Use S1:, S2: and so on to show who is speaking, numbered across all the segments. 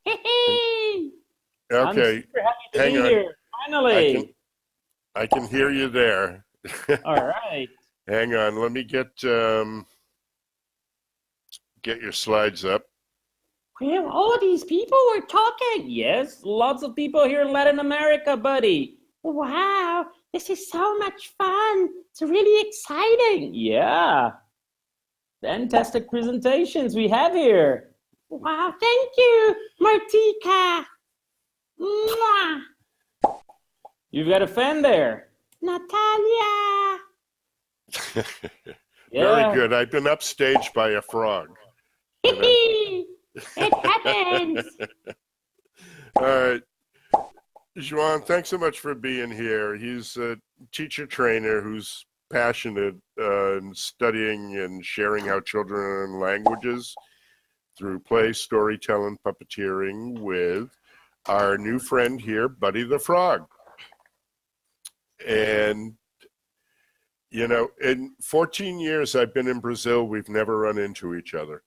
S1: And,
S2: Hey, I'm
S1: okay,
S2: super happy to
S1: hang
S2: be
S1: on.
S2: here.
S1: I can
S2: Finally.
S1: I can hear you there.
S2: All right.
S1: Hang on. Let me get your slides up.
S2: Well, all these people were talking. Yes, lots of people here in Latin America, buddy. Wow, this is so much fun. It's really exciting. Yeah, fantastic presentations we have here. Wow, thank you, Martika. Mwah. You've got a fan there. Natalia.
S1: Very
S2: Yeah.
S1: good. I've been upstaged by a frog. You know?
S2: It happens.
S1: All right. Juan, thanks so much for being here. He's a teacher trainer who's passionate in studying and sharing how children learn languages through play, storytelling, puppeteering with our new friend here, Buddy the Frog. And, you know, in 14 years I've been in Brazil, we've never run into each other.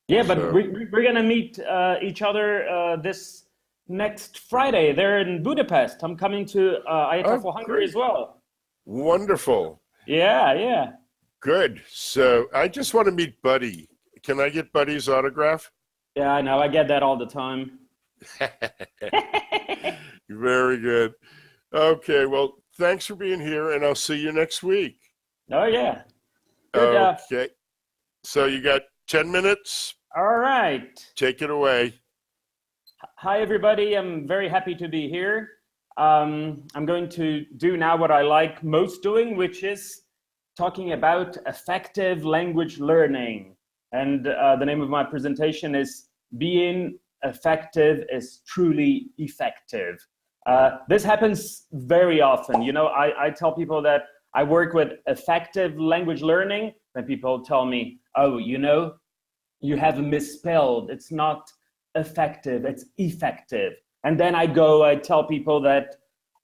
S2: Yeah, but so, we're going to meet each other this next Friday. They're in Budapest. I'm coming to EFLtalks Hungary as well.
S1: Wonderful.
S2: Yeah, yeah.
S1: Good. So I just want to meet Buddy. Can I get Buddy's autograph?
S2: Yeah, I know. I get that all the time.
S1: Very good. Okay, well, thanks for being here, and I'll see you next week.
S2: Oh, yeah.
S1: Good, okay. So you got 10 minutes?
S2: All right.
S1: Take it away.
S2: Hi, everybody. I'm very happy to be here. I'm going to do now what I like most doing, which is talking about effective language learning. And the name of my presentation is Being Effective is Truly Effective. This happens very often. You know, I tell people that I work with effective language learning, and people tell me, oh, you know, you have misspelled. It's not effective, it's effective. And then I tell people that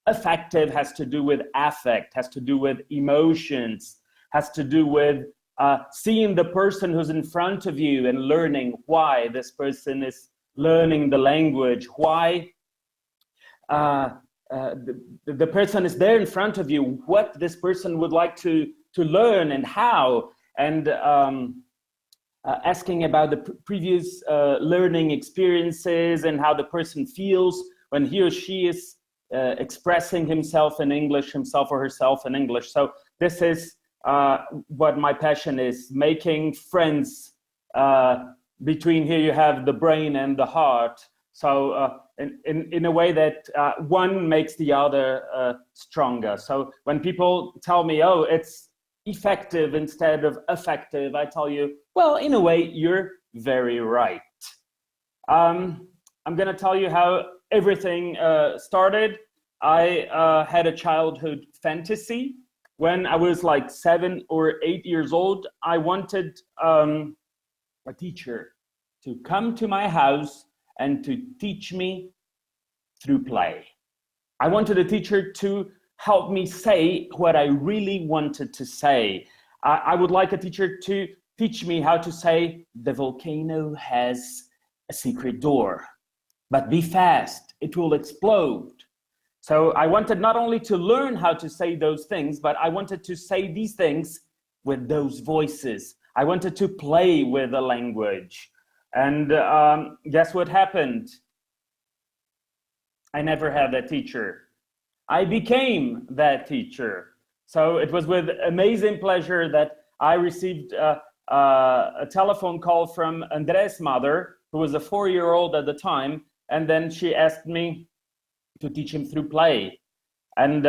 S2: effective has to do with affect, has to do with emotions, has to do with seeing the person who's in front of you and learning why this person is learning the language, why the person is there in front of you, what this person would like to learn and how, and asking about the previous learning experiences and how the person feels when he or she is expressing himself in English, himself or herself in English. So this is what my passion is, making friends between here you have the brain and the heart. So in a way that one makes the other stronger. So when people tell me, oh, it's effective instead of effective, I tell you, well, in a way, you're very right. I'm going to tell you how everything started. I had a childhood fantasy. When I was like 7 or 8 years old, I wanted a teacher to come to my house and to teach me through play. I wanted a teacher to help me say what I really wanted to say. I would like a teacher to teach me how to say, the volcano has a secret door, but be fast, it will explode. So I wanted not only to learn how to say those things, but I wanted to say these things with those voices. I wanted to play with the language. And guess what happened? I never had that teacher. I became that teacher. So it was with amazing pleasure that I received a telephone call from Andres' mother, who was a 4-year-old at the time, and then she asked me to teach him through play. And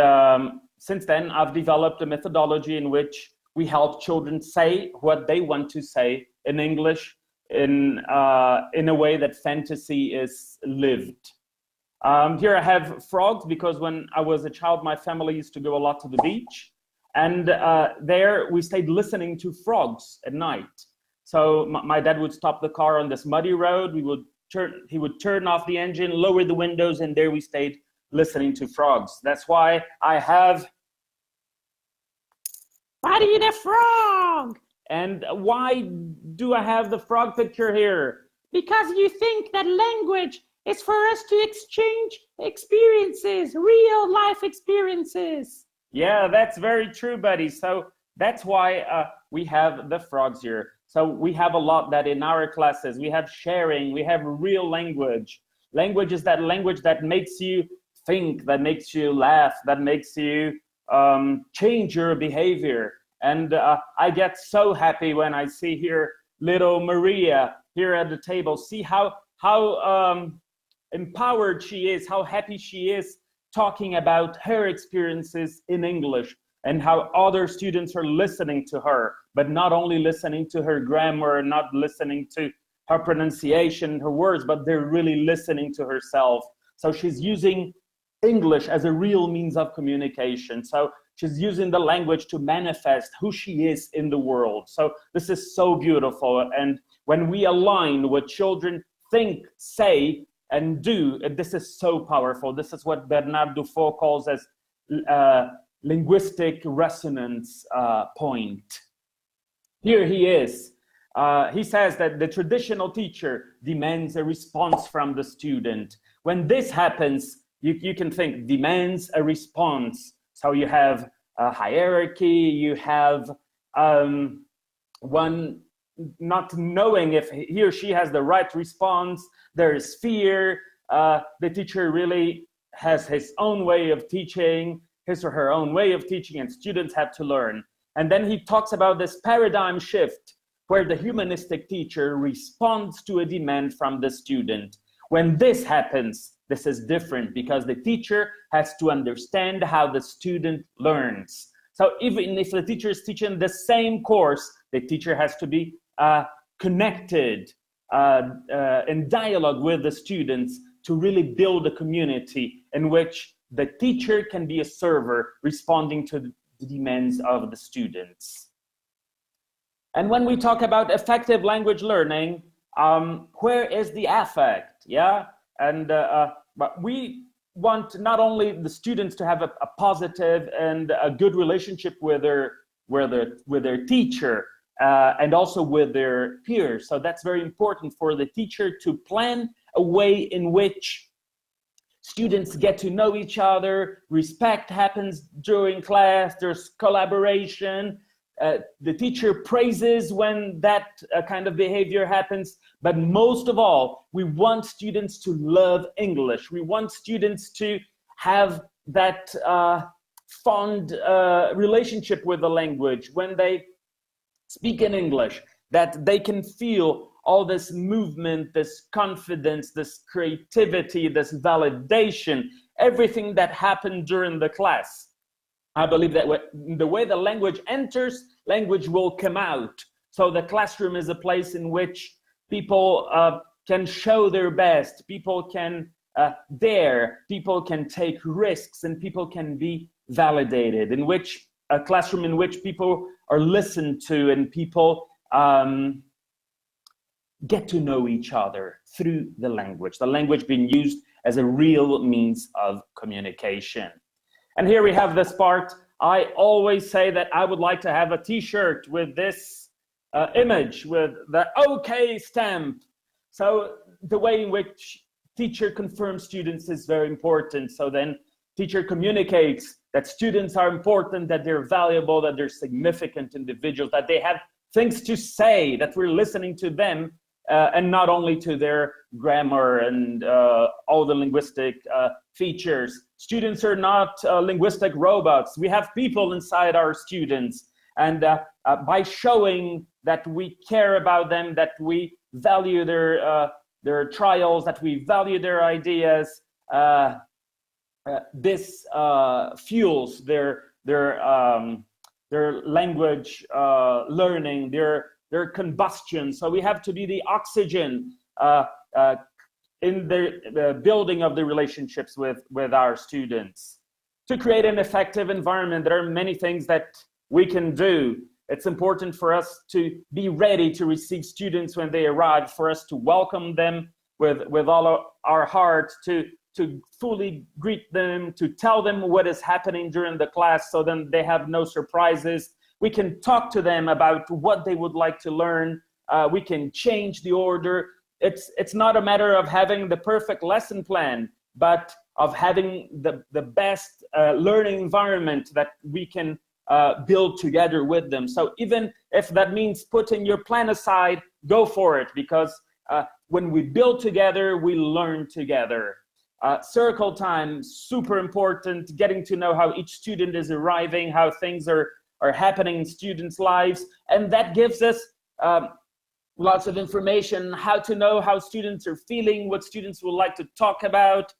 S2: since then, I've developed a methodology in which we help children say what they want to say in English in a way that fantasy is lived. Here I have frogs because when I was a child, my family used to go a lot to the beach. And there we stayed listening to frogs at night. So my dad would stop the car on this muddy road. He would turn off the engine, lower the windows, and there we stayed listening to frogs. That's why I have Buddy the Frog. And why do I have the frog picture here? Because you think that language It's for us to exchange experiences, real life experiences. Yeah, that's very true, buddy. So that's why we have the frogs here. So we have a lot that in our classes, we have sharing, we have real language. Language is that language that makes you think, that makes you laugh, that makes you change your behavior. And I get so happy when I see here little Maria here at the table. See how empowered she is, how happy she is talking about her experiences in English, and how other students are listening to her, but not only listening to her grammar, not listening to her pronunciation, her words, but they're really listening to herself. So she's using English as a real means of communication. So she's using the language to manifest who she is in the world. So this is so beautiful. And when we align what children think, say, and do, this is so powerful. This is what Bernard Dufault calls as linguistic resonance point. Here he is. He says that the traditional teacher demands a response from the student. When this happens, you can think demands a response. So you have a hierarchy, you have one not knowing if he or she has the right response. There is fear. The teacher really has his own way of teaching, his or her own way of teaching, and students have to learn. And then he talks about this paradigm shift where the humanistic teacher responds to a demand from the student. When this happens, this is different because the teacher has to understand how the student learns. So even if the teacher is teaching the same course, the teacher has to be connected in dialogue with the students to really build a community in which the teacher can be a server responding to the demands of the students. And when we talk about effective language learning, where is the affect? Yeah, and but we want not only the students to have a positive and a good relationship with their teacher and also with their peers. So that's very important for the teacher to plan a way in which students get to know each other, respect happens during class, there's collaboration. The teacher praises when that kind of behavior happens, but most of all, we want students to love English. We want students to have that fond relationship with the language. When they speak in English, that they can feel all this movement, this confidence, this creativity, this validation, everything that happened during the class. I believe that the way the language enters, language will come out. So the classroom is a place in which people can show their best, people can dare, people can take risks, and people can be validated, in which a classroom in which people are listened to and people get to know each other through the language being used as a real means of communication. And here we have this part. I always say that I would like to have a t-shirt with this image, with the OK stamp. So the way in which teacher confirms students is very important. So then teacher communicates that students are important, that they're valuable, that they're significant individuals, that they have things to say, that we're listening to them, and not only to their grammar and all the linguistic features. Students are not linguistic robots. We have people inside our students. And by showing that we care about them, that we value their trials, that we value their ideas, this fuels their language learning, their combustion. So we have to be the oxygen in the building of the relationships with our students. To create an effective environment, there are many things that we can do. It's important for us to be ready to receive students when they arrive, for us to welcome them with all of our heart, to fully greet them, to tell them what is happening during the class so then they have no surprises. We can talk to them about what they would like to learn. We can change the order. it's not a matter of having the perfect lesson plan, but of having the best learning environment that we can build together with them. So even if that means putting your plan aside, go for it, because when we build together, we learn together. Circle time, super important, getting to know how each student is arriving, how things are happening in students' lives, and that gives us lots of information, how to know how students are feeling, what students would like to talk about.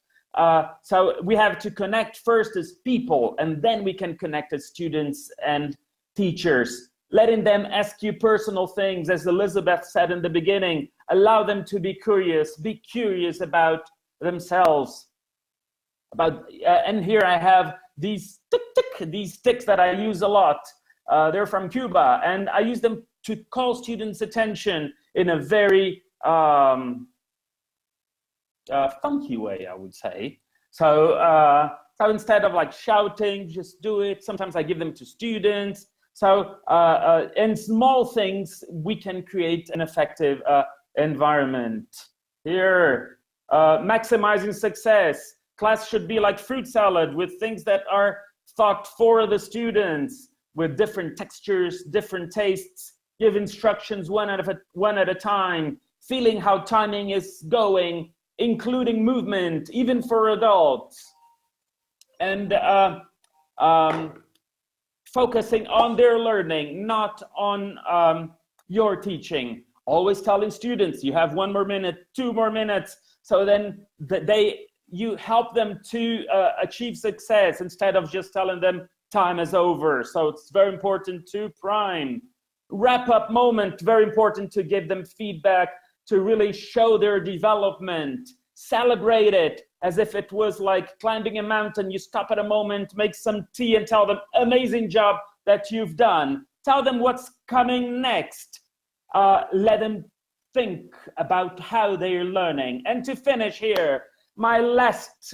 S2: So we have to connect first as people, and then we can connect as students and teachers. Letting them ask you personal things, as Elizabeth said in the beginning, allow them to be curious about themselves. And here I have these these sticks that I use a lot. They're from Cuba, and I use them to call students' attention in a very funky way, I would say. So instead of like shouting, just do it. Sometimes I give them to students. So in small things, we can create an effective environment. Here, maximizing success. Class should be like fruit salad, with things that are thought for the students, with different textures, different tastes. Give instructions one at a time, feeling how timing is going, including movement, even for adults. And focusing on their learning, not on your teaching. Always telling students, you have 1 more minute, 2 more minutes, so then you help them to achieve success instead of just telling them time is over. So it's very important to prime. Wrap-up moment, very important to give them feedback, to really show their development. Celebrate it as if it was like climbing a mountain. You stop at a moment, make some tea, and tell them, amazing job that you've done. Tell them what's coming next. Let them think about how they're learning. And to finish here, my last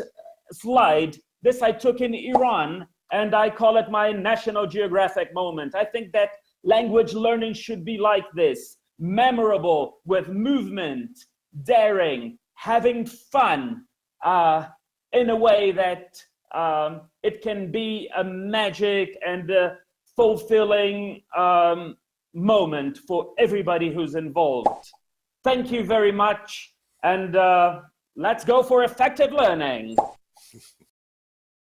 S2: slide, this I took in Iran, and I call it my National Geographic moment. I think that language learning should be like this: memorable, with movement, daring, having fun, in a way that it can be a magic and a fulfilling moment for everybody who's involved. Thank you very much, and let's go for effective learning.